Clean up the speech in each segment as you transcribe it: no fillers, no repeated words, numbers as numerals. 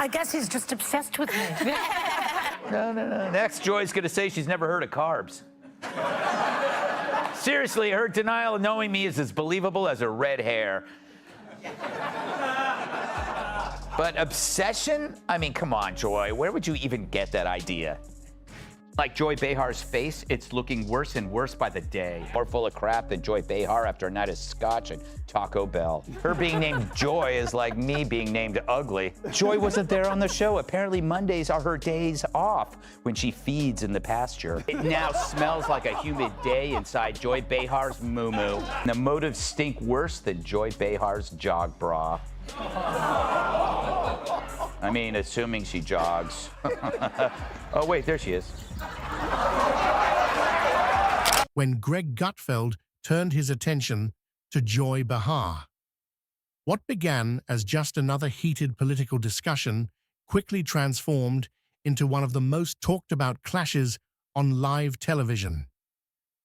I guess he's just obsessed with me. No. Next, Joy's going to say she's never heard of carbs. Seriously, her denial of knowing me is as believable as her red hair. But obsession? I mean, come on, Joy. Where would you even get that idea? Like Joy Behar's face, it's looking worse and worse by the day. More full of crap than Joy Behar after a night of scotch and Taco Bell. Her being named Joy is like me being named ugly. Joy wasn't there on the show. Apparently Mondays are her days off when she feeds in the pasture. It now smells like a humid day inside Joy Behar's moo-moo. The motives stink worse than Joy Behar's jog bra. I mean, assuming she jogs. Oh, wait, there she is. When Greg Gutfeld turned his attention to Joy Behar. What began as just another heated political discussion quickly transformed into one of the most talked about clashes on live television.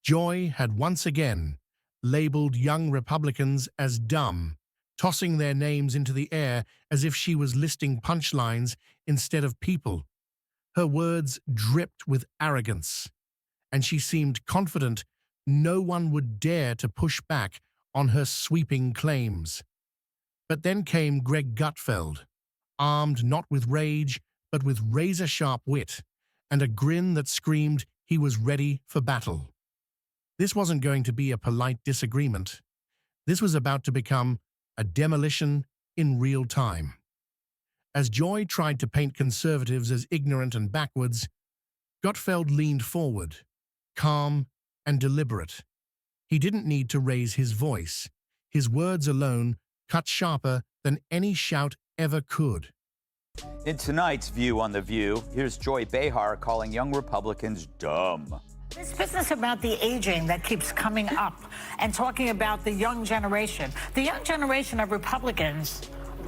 Joy had once again labeled young Republicans as dumb, tossing their names into the air as if she was listing punchlines instead of people. Her words dripped with arrogance, and she seemed confident no one would dare to push back on her sweeping claims. But then came Greg Gutfeld, armed not with rage, but with razor-sharp wit, and a grin that screamed he was ready for battle. This wasn't going to be a polite disagreement. This was about to become a demolition in real time. As Joy tried to paint conservatives as ignorant and backwards, Gutfeld leaned forward, calm and deliberate. He didn't need to raise his voice. His words alone cut sharper than any shout ever could. In tonight's View on the View, here's Joy Behar calling young Republicans dumb. This business about the aging that keeps coming up and talking about the young generation. The young generation of Republicans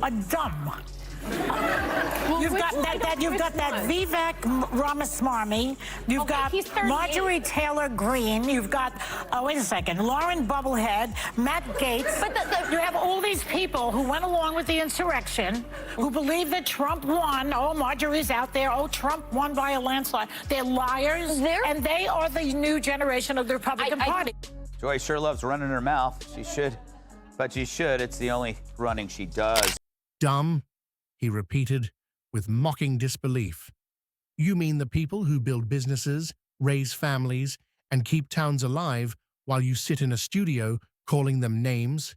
are dumb. You've got that Vivek Ramaswamy. You've got Marjorie Taylor Greene. You've got, wait a second, Lauren Bubblehead, Matt Gaetz. But you have all these people who went along with the insurrection, who believe that Trump won. Oh, Marjorie's out there. Oh, Trump won by a landslide. They're liars, and they are the new generation of the Republican Party. Joy sure loves running her mouth. She should, but she should. It's the only running she does. Dumb, he repeated with mocking disbelief. You mean the people who build businesses, raise families, and keep towns alive while you sit in a studio calling them names?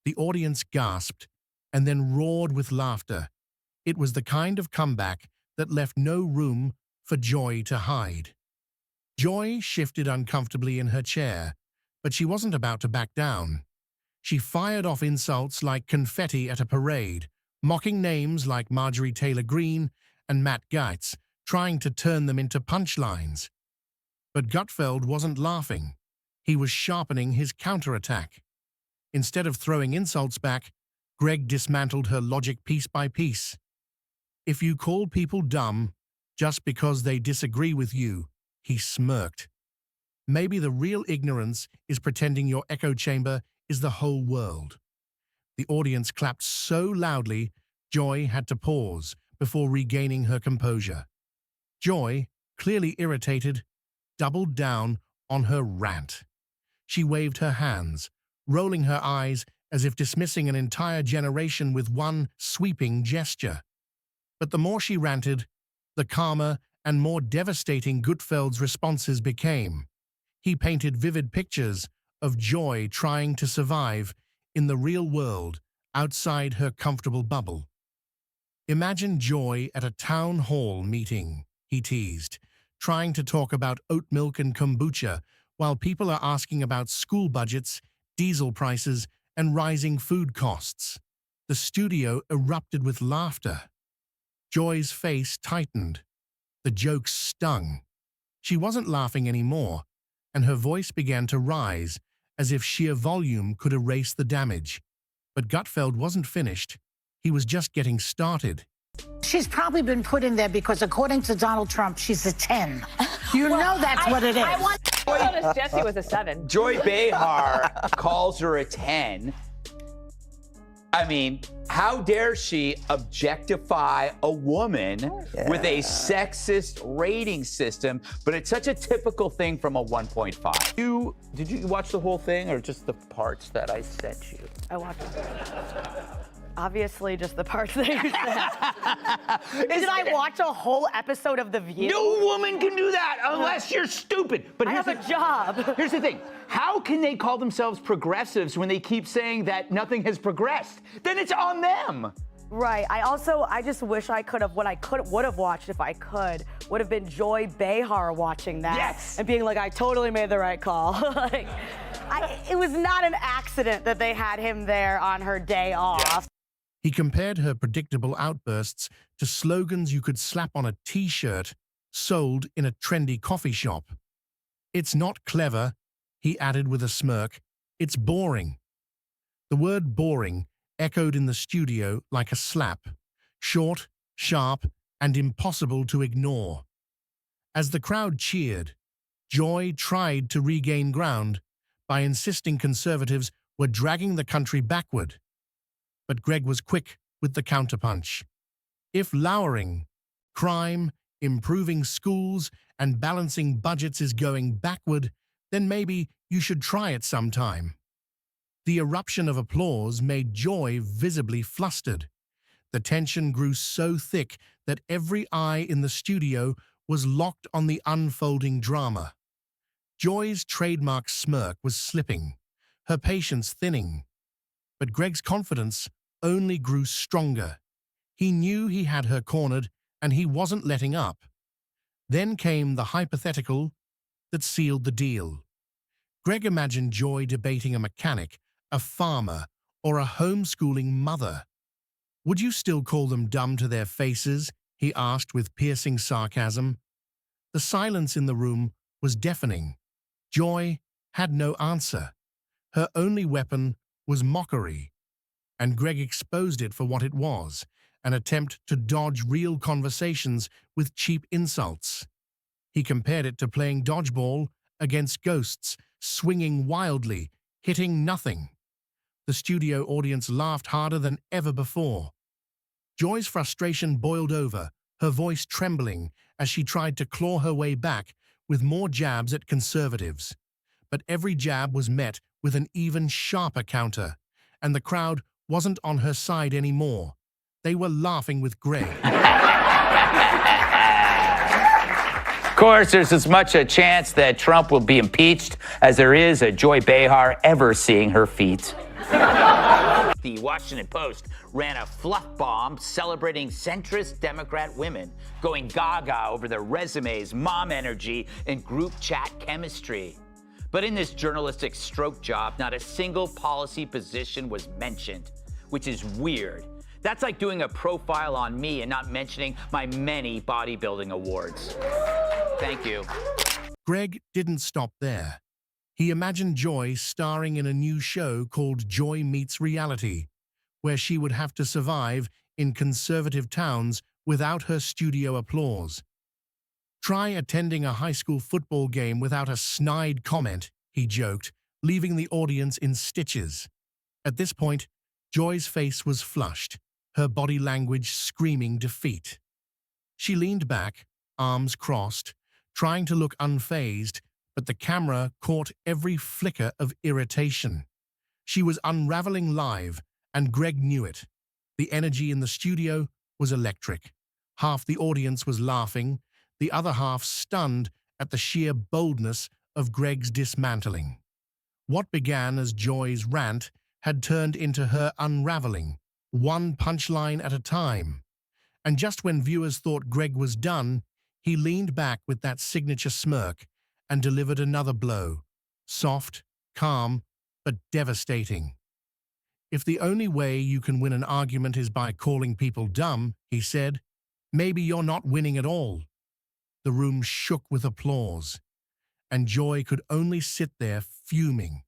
The audience gasped and then roared with laughter. It was the kind of comeback that left no room for Joy to hide. Joy shifted uncomfortably in her chair, but she wasn't about to back down. She fired off insults like confetti at a parade, mocking names like Marjorie Taylor Greene and Matt Gaetz, trying to turn them into punchlines. But Gutfeld wasn't laughing. He was sharpening his counterattack. Instead of throwing insults back, Greg dismantled her logic piece by piece. If you call people dumb just because they disagree with you, he smirked. Maybe the real ignorance is pretending your echo chamber is the whole world. The audience clapped so loudly, Joy had to pause before regaining her composure. Joy, clearly irritated, doubled down on her rant. She waved her hands, rolling her eyes as if dismissing an entire generation with one sweeping gesture. But the more she ranted, the calmer and more devastating Gutfeld's responses became. He painted vivid pictures of Joy trying to survive in the real world outside her comfortable bubble. Imagine Joy at a town hall meeting, he teased, trying to talk about oat milk and kombucha while people are asking about school budgets, diesel prices, and rising food costs. The studio erupted with laughter. Joy's face tightened. The joke stung. She wasn't laughing anymore, and her voice began to rise as if sheer volume could erase the damage. But Gutfeld wasn't finished. He was just getting started. She's probably been put in there because, according to Donald Trump, she's a 10. You know that's what it is. I noticed Jesse was a 7. Joy Behar calls her a 10. I mean, how dare she objectify a woman with a sexist rating system? But it's such a typical thing from a 1.5. Did you watch the whole thing or just the parts that I sent you? I watched it. Obviously, just the parts that you said. Did I watch a whole episode of The View? No woman can do that unless you're stupid. But I have a job. Here's the thing. How can they call themselves progressives when they keep saying that nothing has progressed? Then it's on them. Right. I just wish I could have, what I would have watched if I could, would have been Joy Behar watching that. Yes. And being like, I totally made the right call. Like, it was not an accident that they had him there on her day off. Yeah. He compared her predictable outbursts to slogans you could slap on a t-shirt sold in a trendy coffee shop. It's not clever, he added with a smirk. It's boring. The word boring echoed in the studio like a slap, short, sharp, and impossible to ignore. As the crowd cheered, Joy tried to regain ground by insisting conservatives were dragging the country backward. But Greg was quick with the counterpunch. If lowering, crime, improving schools, and balancing budgets is going backward, then maybe you should try it sometime. The eruption of applause made Joy visibly flustered. The tension grew so thick that every eye in the studio was locked on the unfolding drama. Joy's trademark smirk was slipping, her patience thinning. But Greg's confidence only grew stronger. He knew he had her cornered, and he wasn't letting up. Then came the hypothetical that sealed the deal. Greg imagined Joy debating a mechanic, a farmer, or a homeschooling mother. Would you still call them dumb to their faces? He asked with piercing sarcasm. The silence in the room was deafening. Joy had no answer. Her only weapon was mockery. And Greg exposed it for what it was, an attempt to dodge real conversations with cheap insults. He compared it to playing dodgeball against ghosts, swinging wildly, hitting nothing. The studio audience laughed harder than ever before. Joy's frustration boiled over, her voice trembling as she tried to claw her way back with more jabs at conservatives. But every jab was met with an even sharper counter, and the crowd wasn't on her side anymore. They were laughing with Greg. Of course, there's as much a chance that Trump will be impeached as there is a Joy Behar ever seeing her feet. The Washington Post ran a fluff bomb celebrating centrist Democrat women, going gaga over their resumes, mom energy, and group chat chemistry. But in this journalistic stroke job, not a single policy position was mentioned, which is weird. That's like doing a profile on me and not mentioning my many bodybuilding awards. Thank you. Greg didn't stop there. He imagined Joy starring in a new show called Joy Meets Reality, where she would have to survive in conservative towns without her studio applause. Try attending a high school football game without a snide comment, he joked, leaving the audience in stitches. At this point, Joy's face was flushed, her body language screaming defeat. She leaned back, arms crossed, trying to look unfazed, but the camera caught every flicker of irritation. She was unraveling live, and Greg knew it. The energy in the studio was electric. Half the audience was laughing, the other half stunned at the sheer boldness of Greg's dismantling. What began as Joy's rant had turned into her unraveling, one punchline at a time. And just when viewers thought Greg was done, he leaned back with that signature smirk and delivered another blow, soft, calm, but devastating. If the only way you can win an argument is by calling people dumb, he said, maybe you're not winning at all. The room shook with applause, and Joy could only sit there fuming.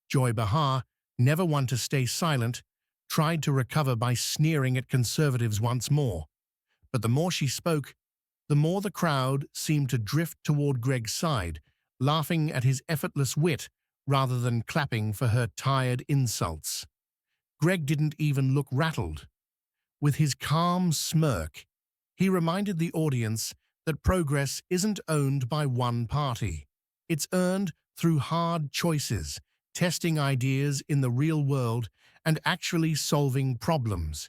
Joy Behar, never one to stay silent, tried to recover by sneering at conservatives once more. But the more she spoke, the more the crowd seemed to drift toward Greg's side, laughing at his effortless wit rather than clapping for her tired insults. Greg didn't even look rattled. With his calm smirk, he reminded the audience that progress isn't owned by one party. It's earned through hard choices, testing ideas in the real world, and actually solving problems.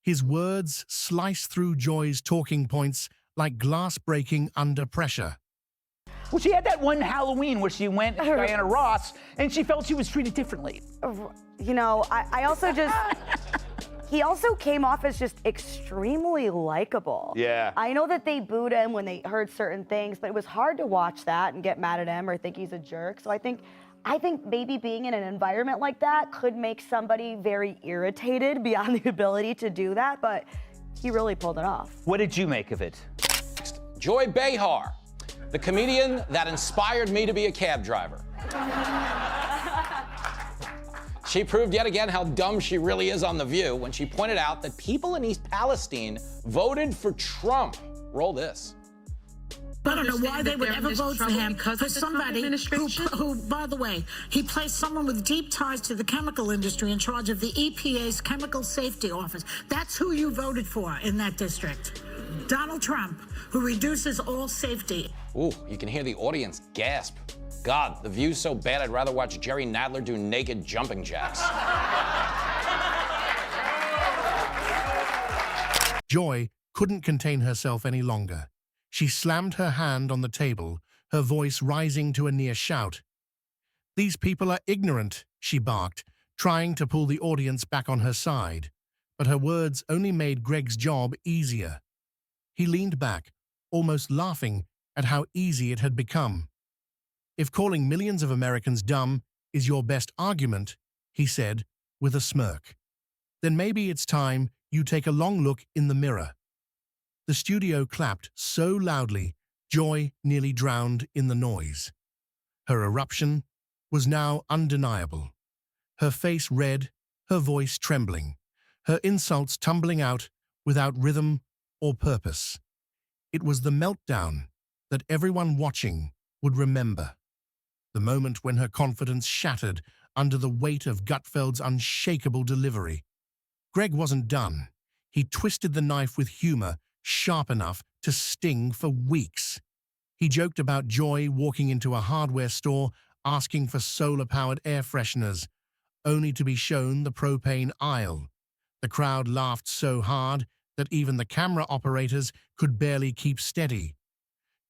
His words sliced through Joy's talking points like glass breaking under pressure. Well, she had that one Halloween where she went as Diana Ross and she felt she was treated differently. You know, I also just, he also came off as just extremely likable. Yeah. I know that they booed him when they heard certain things, but it was hard to watch that and get mad at him or think he's a jerk. So I think maybe being in an environment like that could make somebody very irritated beyond the ability to do that, but he really pulled it off. What did you make of it? Joy Behar, the comedian that inspired me to be a cab driver. She proved yet again how dumb she really is on The View when she pointed out that people in East Palestine voted for Trump. Roll this. I don't know why they would ever vote for him, for somebody who, by the way, he placed someone with deep ties to the chemical industry in charge of the EPA's Chemical Safety Office. That's who you voted for in that district. Donald Trump, who reduces all safety. Ooh, you can hear the audience gasp. God, The View's so bad I'd rather watch Jerry Nadler do naked jumping jacks. Joy couldn't contain herself any longer. She slammed her hand on the table, her voice rising to a near shout. "These people are ignorant," she barked, trying to pull the audience back on her side. But her words only made Greg's job easier. He leaned back, almost laughing at how easy it had become. "If calling millions of Americans dumb is your best argument," he said, with a smirk, "then maybe it's time you take a long look in the mirror." The studio clapped so loudly, Joy nearly drowned in the noise. Her eruption was now undeniable. Her face red, her voice trembling, her insults tumbling out without rhythm or purpose. It was the meltdown that everyone watching would remember. The moment when her confidence shattered under the weight of Gutfeld's unshakable delivery. Greg wasn't done. He twisted the knife with humor, sharp enough to sting for weeks. He joked about Joy walking into a hardware store asking for solar-powered air fresheners, only to be shown the propane aisle. The crowd laughed so hard that even the camera operators could barely keep steady.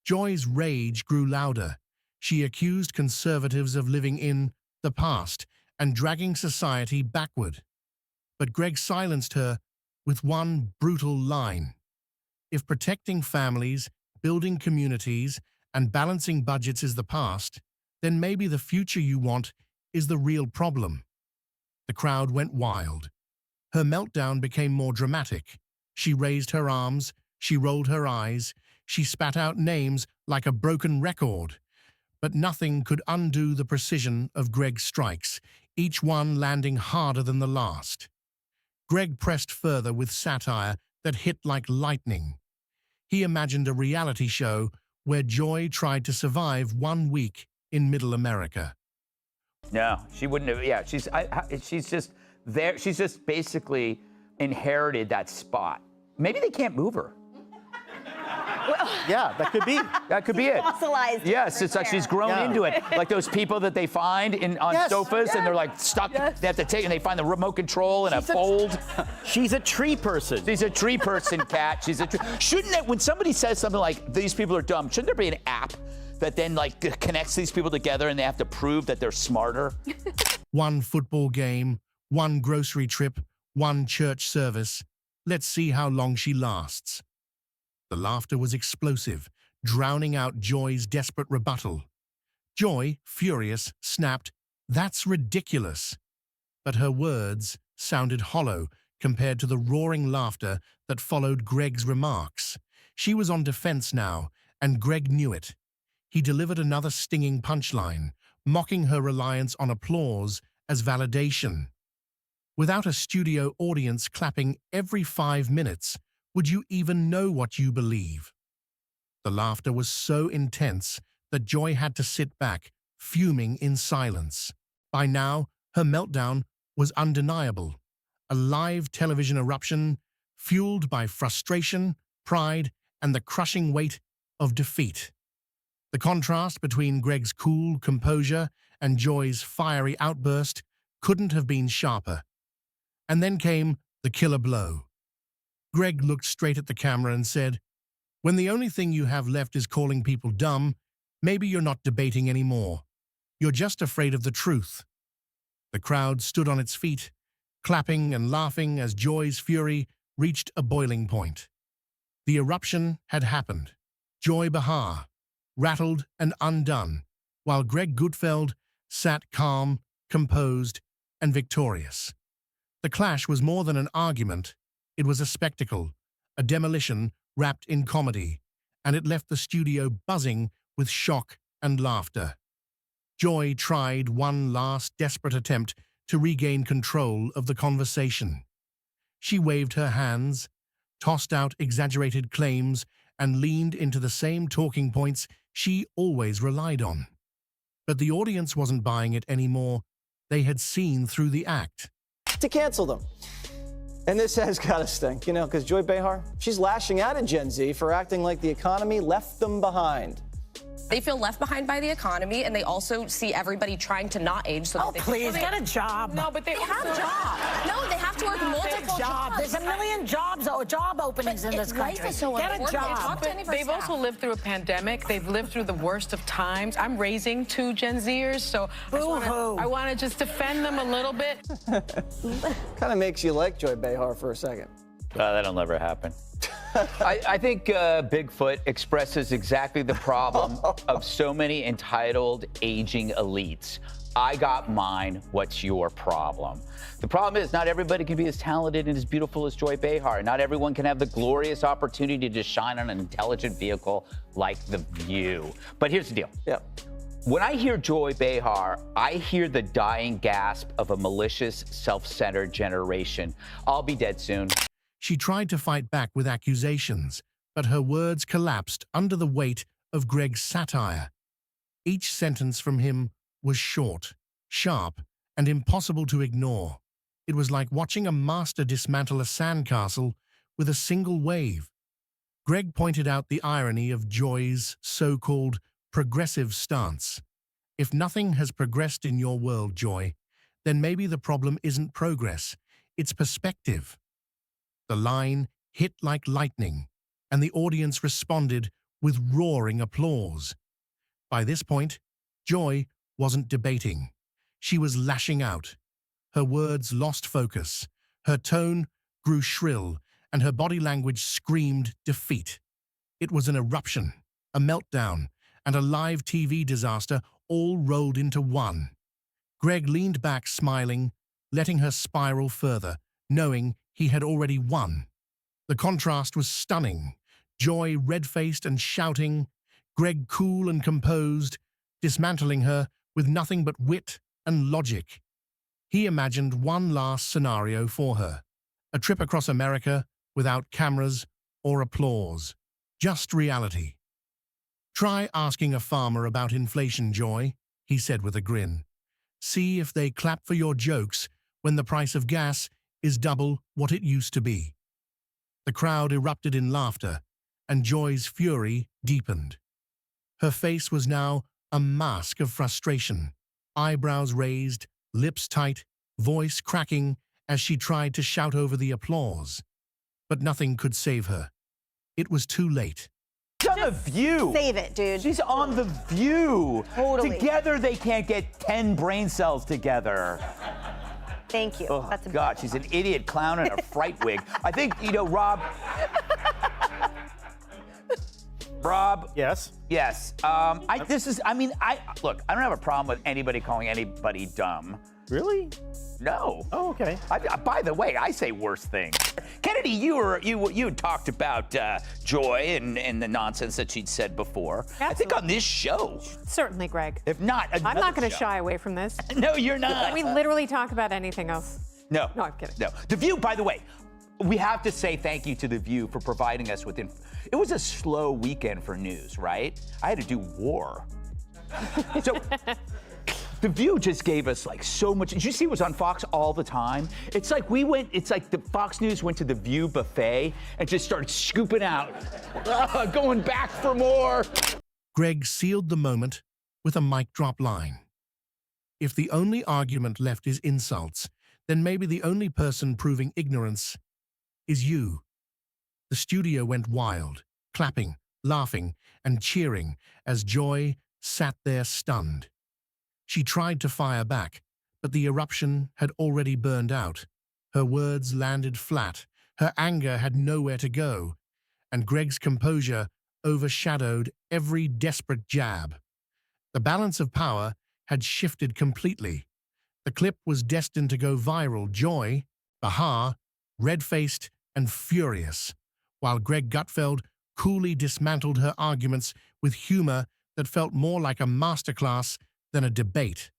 Joy's rage grew louder. She accused conservatives of living in the past and dragging society backward. But Greg silenced her with one brutal line. If protecting families, building communities, and balancing budgets is the past, then maybe the future you want is the real problem. The crowd went wild. Her meltdown became more dramatic. She raised her arms, she rolled her eyes, she spat out names like a broken record. But nothing could undo the precision of Greg's strikes, each one landing harder than the last. Greg pressed further with satire that hit like lightning. He imagined a reality show where Joy tried to survive 1 week in Middle America. No, she wouldn't have. Yeah, she's just there. She's just basically inherited that spot. Maybe they can't move her. Yeah, that could be. That could be it. Fossilized. Yes, it's like she's grown Yeah. into it. Like those people that they find on Yes, sofas and they're like stuck. Yes. They have to take and they find the remote control and a fold. She's a tree person. She's a tree person, Kat. She's a tree. Shouldn't it, when somebody says something like these people are dumb, shouldn't there be an app that then like connects these people together and they have to prove that they're smarter? One football game, one grocery trip, one church service. Let's see how long she lasts. The laughter was explosive, drowning out Joy's desperate rebuttal. Joy, furious, snapped, "That's ridiculous." But her words sounded hollow compared to the roaring laughter that followed Greg's remarks. She was on defense now, and Greg knew it. He delivered another stinging punchline, mocking her reliance on applause as validation. Without a studio audience clapping every 5 minutes, would you even know what you believe? The laughter was so intense that Joy had to sit back, fuming in silence. By now, her meltdown was undeniable. a live television eruption fueled by frustration, pride, and the crushing weight of defeat. The contrast between Greg's cool composure and Joy's fiery outburst couldn't have been sharper. And then came the killer blow. Greg looked straight at the camera and said, "When the only thing you have left is calling people dumb, maybe you're not debating anymore. You're just afraid of the truth." The crowd stood on its feet, clapping and laughing as Joy's fury reached a boiling point. The eruption had happened. Joy Behar, rattled and undone, while Greg Gutfeld sat calm, composed, and victorious. The clash was more than an argument. It was a spectacle, a demolition wrapped in comedy, and it left the studio buzzing with shock and laughter. Joy tried one last desperate attempt to regain control of the conversation. She waved her hands, tossed out exaggerated claims, and leaned into the same talking points she always relied on. But the audience wasn't buying it anymore. They had seen through the act. To cancel them. And this has got to stink, you know, because Joy Behar, she's lashing out at Gen Z for acting like the economy left them behind. They feel left behind by the economy, and they also see everybody trying to not age. So Oh, please, get a job. No, but they have jobs. No, they have to work multiple jobs. There's a million job openings in this country. Life is so Get a important. job. Talk to any of our They've staff. also lived through a pandemic. They've lived through the worst of times. I'm raising 2 Gen Zers, so I want to just defend them a little bit. Kind of makes you like Joy Behar for a second. That'll never happen. I think Bigfoot expresses exactly the problem of so many entitled, aging elites. I got mine, what's your problem? The problem is not everybody can be as talented and as beautiful as Joy Behar. Not everyone can have the glorious opportunity to shine on an intelligent vehicle like The View. But here's the deal. Yeah. When I hear Joy Behar, I hear the dying gasp of a malicious, self-centered generation. I'll be dead soon. She tried to fight back with accusations, but her words collapsed under the weight of Greg's satire. Each sentence from him was short, sharp, and impossible to ignore. It was like watching a master dismantle a sandcastle with a single wave. Greg pointed out the irony of Joy's so-called progressive stance. If nothing has progressed in your world, Joy, then maybe the problem isn't progress, it's perspective. The line hit like lightning, and the audience responded with roaring applause. By this point, Joy wasn't debating. She was lashing out. Her words lost focus. Her tone grew shrill, and her body language screamed defeat. It was an eruption, a meltdown, and a live TV disaster all rolled into one. Greg leaned back smiling, letting her spiral further, knowing he had already won. The contrast was stunning. Joy red-faced and shouting, Greg cool and composed, dismantling her with nothing but wit and logic. He imagined one last scenario for her, a trip across America without cameras or applause, just reality. "Try asking a farmer about inflation, Joy," he said with a grin. "See if they clap for your jokes when the price of gas is double what it used to be." The crowd erupted in laughter, and Joy's fury deepened. Her face was now a mask of frustration, eyebrows raised, lips tight, voice cracking as she tried to shout over the applause. But nothing could save her. It was too late. She's on The View. Save it, dude. She's on The View. Totally. Together, they can't get 10 brain cells together. Thank you. Oh, That's God, she's an idiot clown in a fright wig. I think, Rob. Rob. Yes? Yes. Look, I don't have a problem with anybody calling anybody dumb. Really? No. Oh, okay. By the way, I say worse things. Kennedy, you talked about Joy and the nonsense that she'd said before. Absolutely. I think on this show. Certainly, Greg. If not, I'm not going to show. shy away from this. No, you're not. We literally talk about anything else. No. No, I'm kidding. No. The View, by the way, we have to say thank you to The View for providing us with It was a slow weekend for news, right? I had to do war. So The View just gave us like so much. Did you see it was on Fox all the time? It's like the Fox News went to the View buffet and just started scooping out, going back for more. Greg sealed the moment with a mic drop line. If the only argument left is insults, then maybe the only person proving ignorance is you. The studio went wild, clapping, laughing, and cheering as Joy sat there stunned. She tried to fire back, but the eruption had already burned out. Her words landed flat, her anger had nowhere to go, and Greg's composure overshadowed every desperate jab. The balance of power had shifted completely. The clip was destined to go viral. Joy Behar, red-faced and furious, while Greg Gutfeld coolly dismantled her arguments with humor that felt more like a masterclass than a debate.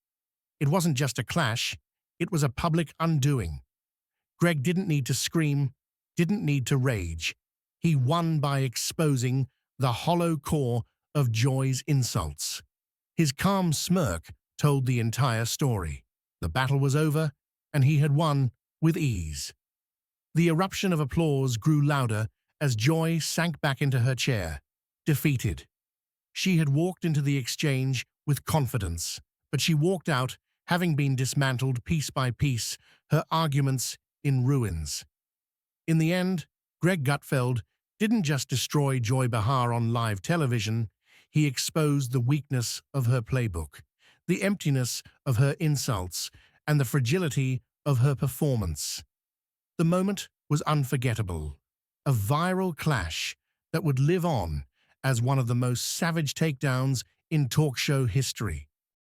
It wasn't just a clash, it was a public undoing. Greg didn't need to scream, didn't need to rage. He won by exposing the hollow core of Joy's insults. His calm smirk told the entire story. The battle was over, and he had won with ease. The eruption of applause grew louder as Joy sank back into her chair, defeated. She had walked into the exchange with confidence, but she walked out having been dismantled piece by piece, her arguments in ruins. In the end, Greg Gutfeld didn't just destroy Joy Behar on live television, he exposed the weakness of her playbook, the emptiness of her insults, and the fragility of her performance. The moment was unforgettable, a viral clash that would live on as one of the most savage takedowns in talk show history.